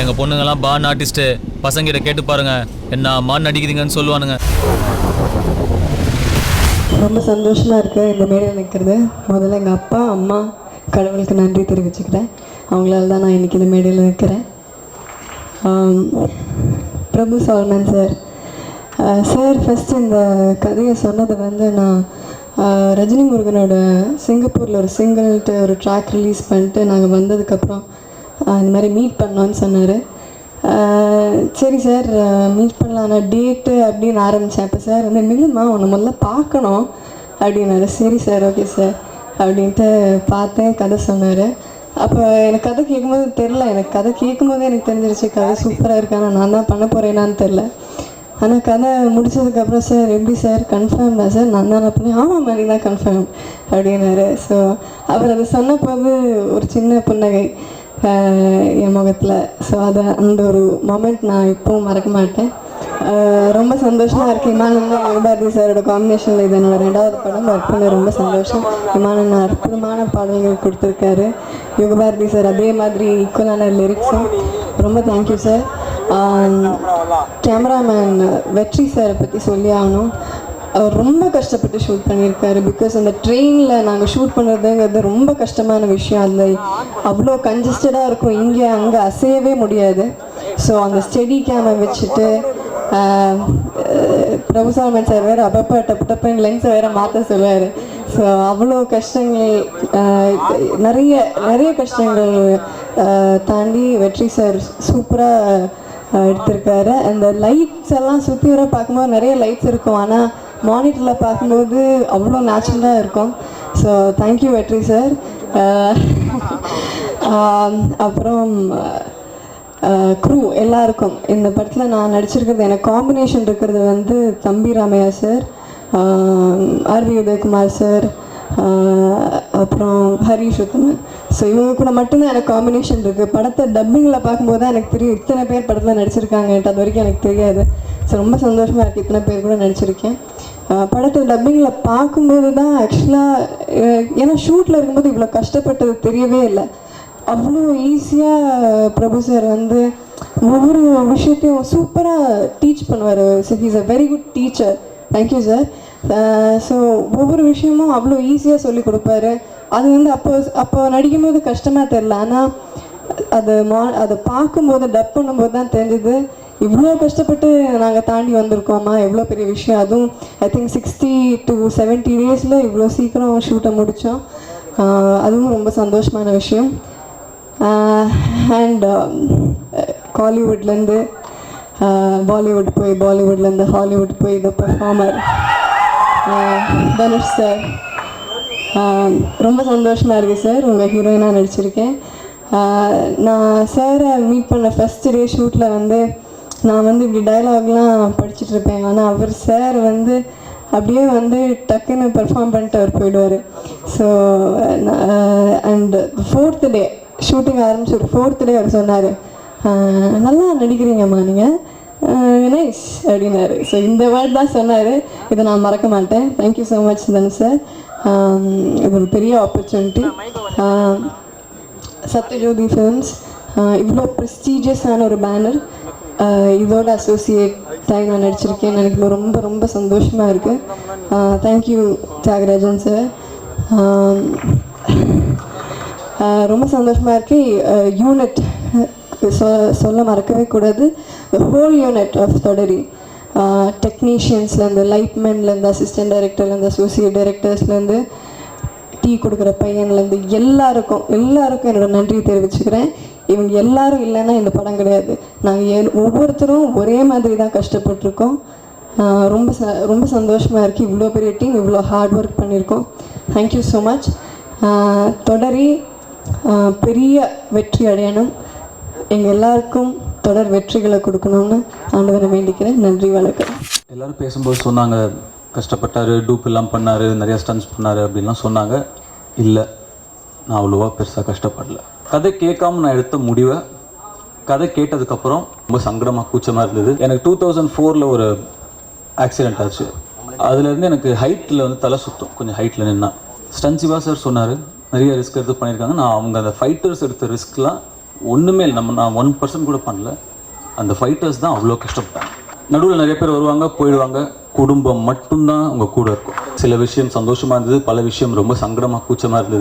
எங்கள் பொண்ணுங்கெல்லாம் பான் ஆர்டிஸ்ட்டு பசங்கிட்ட கேட்டு பாருங்க என்ன மான் நடிக்கிறீங்கன்னு சொல்லுவானுங்க. ரொம்ப சந்தோஷமாக இருக்குது இந்த மேடையில் நிற்கிறது. முதல்ல எங்கள் அப்பா அம்மா கடவுளுக்கு நன்றி தெரிவிச்சுக்கிறேன். அவங்களால தான் நான் இன்றைக்கி இந்த மேடையில் நிற்கிறேன். பிரபு சால்மன் சார் ஃபஸ்ட்டு இந்த கதையை சொன்னதை வந்து நான் ரஜினி முருகனோட சிங்கப்பூரில் ஒரு சிங்கிள்ட்டு ஒரு ட்ராக் ரிலீஸ் பண்ணிட்டு நாங்கள் வந்ததுக்கப்புறம் இந்த மாதிரி மீட் பண்ணோன்னு சொன்னார். சரி சார் மீட் பண்ணலாம், நான் டேட்டு அப்படின்னு ஆரம்பித்தேன். இப்போ சார் வந்து நில்லுமா உன்னை முதல்ல பார்க்கணும் அப்படின்னாரு. சரி சார் ஓகே சார் அப்படின்ட்டு பார்த்தேன். கதை சொன்னார். அப்போ எனக்கு கதை கேட்கும்போது தெரில, எனக்கு கதை கேட்கும்போதே எனக்கு தெரிஞ்சிருச்சு கதை சூப்பராக இருக்கு, ஆனால் நான் தான் பண்ண போகிறேனான்னு தெரில. ஆனால் கதை முடிச்சதுக்கப்புறம் சார் எப்படி சார் கன்ஃபார்ம் தான் சார் நான் தான் பண்ணேன். ஆமாம் மாதிரி தான் கன்ஃபார்ம் அப்படின்னாரு. ஸோ அவர் அதை சொன்னபோது ஒரு சின்ன புன்னகை என் முகத்தில். ஸோ அதை அந்த ஒரு மொமெண்ட் நான் இப்போவும் மறக்க மாட்டேன். ரொம்ப சந்தோஷமாக இருக்குது. இமானந்தா யுகபாரதி சாரோட காம்பினேஷனில் இது என்னோட 2வது படம். ஒர்க் பண்ண ரொம்ப சந்தோஷம். இமானந்தா அற்புதமான பாடல்கள் கொடுத்துருக்காரு. யுகபாரதி சார் அதே மாதிரி ஈக்குவலான லிரிக்ஸும். ரொம்ப தேங்க்யூ சார். கேமராமேன் வெற்றி சாரை பற்றி சொல்லி ஆகணும். அவர் ரொம்ப கஷ்டப்பட்டு ஷூட் பண்ணியிருக்காரு. பிகாஸ் அந்த ட்ரெயினில் நாங்கள் ஷூட் பண்ணுறதுங்கிறது ரொம்ப கஷ்டமான விஷயம். அதில் அவ்வளோ கன்ஜஸ்டடாக இருக்கும், இங்கே அங்கே அசையவே முடியாது. ஸோ அந்த ஸ்டெடி கேமை வச்சுட்டு பிரபு சால்மன் சார் வேறு அப்பப்போ டப்புன்னு லென்ஸை வேறு மாற்ற சொல்லுவார். ஸோ அவ்வளோ கஷ்டங்கள் நிறைய கஷ்டங்கள் தாண்டி வெற்றி சார் சூப்பராக எடுத்திருக்காரு. அந்த லைட்ஸ் எல்லாம் சுற்றி வர பார்க்கும்போது நிறைய லைட்ஸ் இருக்கும், ஆனால் மானிட்டரில் பார்க்கும்போது அவ்வளோ நேச்சுரலாக இருக்கும். ஸோ தேங்க்யூ வெற்றி சார். அப்புறம் க்ரூ எல்லாருக்கும் இந்த படத்தில் நான் நடிச்சிருக்கிறது எனக்கு காம்பினேஷன் இருக்கிறது வந்து Thambi Ramaiah sir, R V Udayakumar sir, அப்புறம் ஹரிஷ் உத்தமன். ஸோ இவங்க கூட மட்டும்தான் எனக்கு காம்பினேஷன் இருக்குது. படத்தை டப்பிங்கில் பார்க்கும்போது தான் எனக்கு தெரியும் இத்தனை பேர் படத்தில் நடிச்சிருக்காங்கன்ட்டு. அது வரைக்கும் எனக்கு தெரியாது. ஸோ ரொம்ப சந்தோஷமாக இருக்குது, இத்தனை பேர் கூட நடிச்சிருக்கேன். படத்தை டப்பிங்கில் பார்க்கும்போது தான் ஆக்சுவலாக ஏன்னா ஷூட்டில் இருக்கும்போது இவ்வளோ கஷ்டப்பட்டது தெரியவே இல்லை. அவ்வளோ ஈஸியாக பிரபு சார் வந்து ஒவ்வொரு விஷயத்தையும் சூப்பராக டீச் பண்ணுவார். So he's a very good teacher. Thank you sir. So ஒவ்வொரு விஷயமும் அவ்வளோ ஈஸியாக சொல்லி கொடுப்பாரு. அது வந்து அப்போ நடிக்கும்போது கஷ்டமாக தெரில, ஆனால் அதை பார்க்கும்போது டப் பண்ணும்போது தான் தெரிஞ்சது இவ்வளோ கஷ்டப்பட்டு நாங்கள் தாண்டி வந்திருக்கோமா, எவ்வளோ பெரிய விஷயம். அதுவும் ஐ திங்க் 60 to 70 days இவ்வளோ சீக்கிரம் ஷூட்டை முடித்தோம். அதுவும் ரொம்ப சந்தோஷமான விஷயம். அண்ட் காலிவுட்லேருந்து பாலிவுட் போய், பாலிவுட்லேருந்து ஹாலிவுட் போய் இந்த பெர்ஃபார்மர் தனுஷ் சார், ரொம்ப சந்தோஷமாக இருக்குது சார். உங்கள் ஹீரோயினாக நடிச்சிருக்கேன். நான் சாரை மீட் பண்ண ஃபஸ்ட் டே ஷூட்டில் வந்து நான் வந்து இப்படி டைலாக்லாம் படிச்சுட்ருப்பேன், ஆனால் அவர் சார் வந்து அப்படியே வந்து டக்குன்னு பெர்ஃபார்ம் பண்ணிட்டு அவர் போயிடுவார். So and 4th day shooting ஆரம்பிச்சு ஒரு 4th டே அவர் சொன்னார், நல்லா நடிக்கிறீங்கம்மா நீங்கள், நைஸ் அப்படின்னாரு. ஸோ இந்த வேர்ட் தான் சொன்னார். இதை நான் மறக்க மாட்டேன். Thank you so much Dhanush sir. இது ஒரு பெரிய ஆப்பர்ச்சுனிட்டி. சத்யஜோதி ஃபிலிம்ஸ் இவ்வளோ ப்ரெஸ்டீஜியஸான ஒரு பேனர், இதோட அசோசியேட் ஆகி நான் நடிச்சிருக்கேன். எனக்கு ரொம்ப ரொம்ப சந்தோஷமாக இருக்குது. Thank you Thiyagarajan sir. ரொம்ப சந்தோஷமாக இருக்குது. யூனிட் சொல்ல மறக்கவே கூடாது. ஹோல் யூனிட் ஆஃப் தொடரி, டெக்னீஷியன்ஸ்லேருந்து, லைட்மேன்லேருந்து, அசிஸ்டன்ட் டைரக்டர்லேருந்து, அசோசியேட் டைரக்டர்ஸ்லேருந்து, டீ கொடுக்குற பையன்லேருந்து எல்லாருக்கும் என்னோடய நன்றியை தெரிவிச்சுக்கிறேன். இவங்க எல்லாரும் இல்லைன்னா இந்த படம் கிடையாது. நாங்கள் ஒவ்வொருத்தரும் ஒரே மாதிரி தான் கஷ்டப்பட்டுருக்கோம். ரொம்ப சந்தோஷமாக இருக்குது. இவ்வளோ பெரிய டீம் இவ்வளோ ஹார்ட் ஒர்க் பண்ணியிருக்கோம். Thank you so much. தொடரி பெரிய வெற்றி அடையணும், எங்கள் எல்லாருக்கும் தொடர் வெற்றிகளை கொடுக்கணும்னு ஆண்டவரை வேண்டிக்கிறேன். நன்றி, வணக்கம். எல்லோரும் பேசும்போது சொன்னாங்க கஷ்டப்பட்டார், டூப் எல்லாம் பண்ணார், நிறையா ஸ்டன்ஸ் பண்ணார் அப்படின்லாம் சொன்னாங்க. இல்லை, நான் அவ்வளோவா பெருசாக கஷ்டப்படல. கதை கேட்காம நான் எடுத்த முடிவை கதை கேட்டதுக்கப்புறம் ரொம்ப சங்கடமாக கூச்சமாக இருந்தது. எனக்கு 2004 ஒரு ஆக்சிடெண்ட் ஆச்சு. அதுலேருந்து எனக்கு ஹைட்டில் வந்து தலை சுத்தம், கொஞ்சம் ஹைட்டில் நின்னா. ஸ்டன் சிவா சார் சொன்னார் நிறைய ரிஸ்க் எடுத்து பண்ணியிருக்காங்க. நான் அவங்க அந்த ஃபைட்டர்ஸ் எடுத்த ரிஸ்க்லாம் ஒன்றுமே இல்லை. நான் 1% கூட பண்ணல. அந்த ஃபைட்டர்ஸ் தான் அவ்வளோ கஷ்டப்பட்டாங்க. நடுவில் நிறைய பேர் வருவாங்க போயிடுவாங்க. குடும்பம் மட்டும்தான் உங்கள் கூட இருக்கும். சில விஷயம் சந்தோஷமாக இருந்தது, பல விஷயம் ரொம்ப சங்கடமாக கூச்சமாக இருந்தது.